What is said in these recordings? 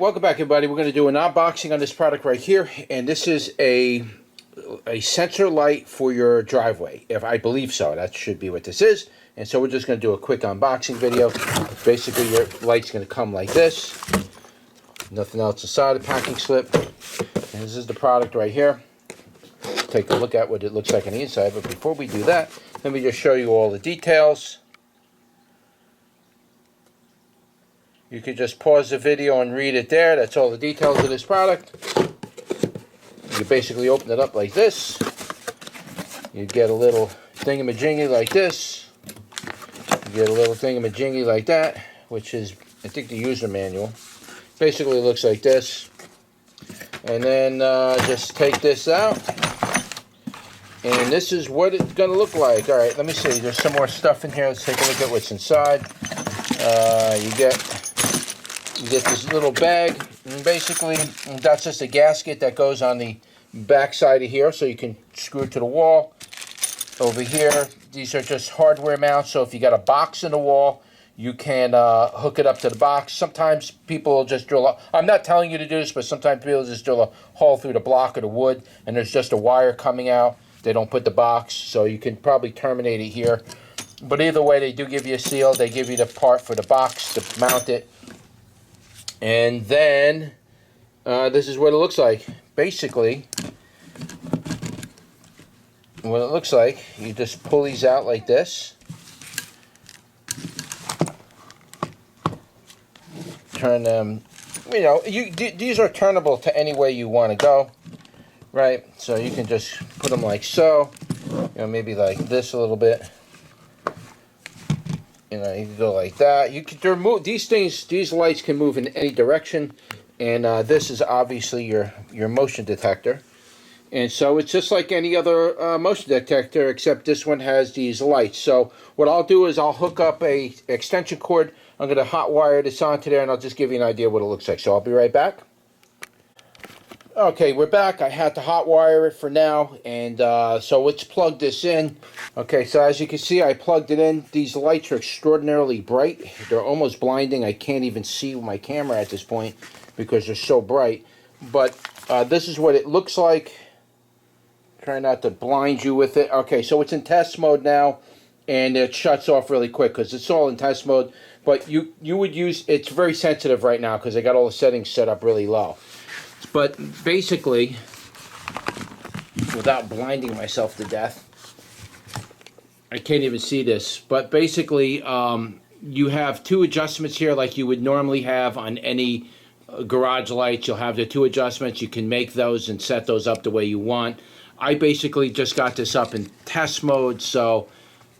welcome back everybody. We're going to do an unboxing on this product right here, and this is a sensor light for your driveway. If I believe so, that should be what this is. And so we're just going to do a quick unboxing video. Basically, your light's going to come like this. Nothing else inside the packing slip. And this is the product right here. Take a look at what it looks like on the inside. But before we do that, let me just show you all the details. You could just pause the video and read it there. That's all the details of this product. You basically open it up like this. You get a little thingamajiggy like this. You get a little thingamajiggy like that, which is, I think, the user manual. Basically, it looks like this. And then just take this out. And this is what it's going to look like. All right, let me see. There's some more stuff in here. Let's take a look at what's inside. You get this little bag, and basically that's just a gasket that goes on the back side of here, so you can screw it to the wall. Over here, these are just hardware mounts, so if you got a box in the wall, you can hook it up to the box. Sometimes people will just drill a, I'm not telling you to do this, but sometimes people just drill a hole through the block or the wood, and there's just a wire coming out. They don't put the box, so you can probably terminate it here. But either way, they do give you a seal. They give you the part for the box to mount it. And then, this is what it looks like. Basically, what it looks like, you just pull these out like this. Turn them, you know, these are turnable to any way you want to go, right? So you can just put them like so, you know, maybe like this a little bit. You know, you can go like that. You can move these things. These lights can move in any direction, and this is obviously your motion detector. And so it's just like any other motion detector, except this one has these lights. So what I'll do is I'll hook up a extension cord. I'm going to hot wire this onto there, and I'll just give you an idea what it looks like. So I'll be right back. Okay, we're back. I had to hot wire it for now, and so let's plug this in. Okay, so as you can see, I plugged it in. These lights are extraordinarily bright. They're almost blinding. I can't even see my camera at this point because they're so bright. But this is what it looks like. Try not to blind you with it. Okay, so it's in test mode now, and it shuts off really quick because it's all in test mode. But you would use, it's very sensitive right now because I got all the settings set up really low. But basically, without blinding myself to death, I can't even see this, but basically you have two adjustments here like you would normally have on any garage lights. You'll have the two adjustments. You can make those and set those up the way you want. I basically just got this up in test mode, so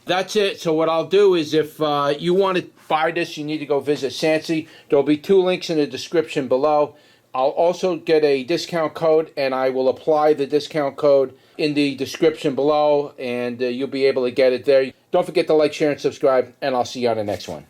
that's it. So what I'll do is if you want to buy this, you need to go visit SANSI. There'll be two links in the description below. I'll also get a discount code, and I will apply the discount code in the description below, and you'll be able to get it there. Don't forget to like, share, and subscribe, and I'll see you on the next one.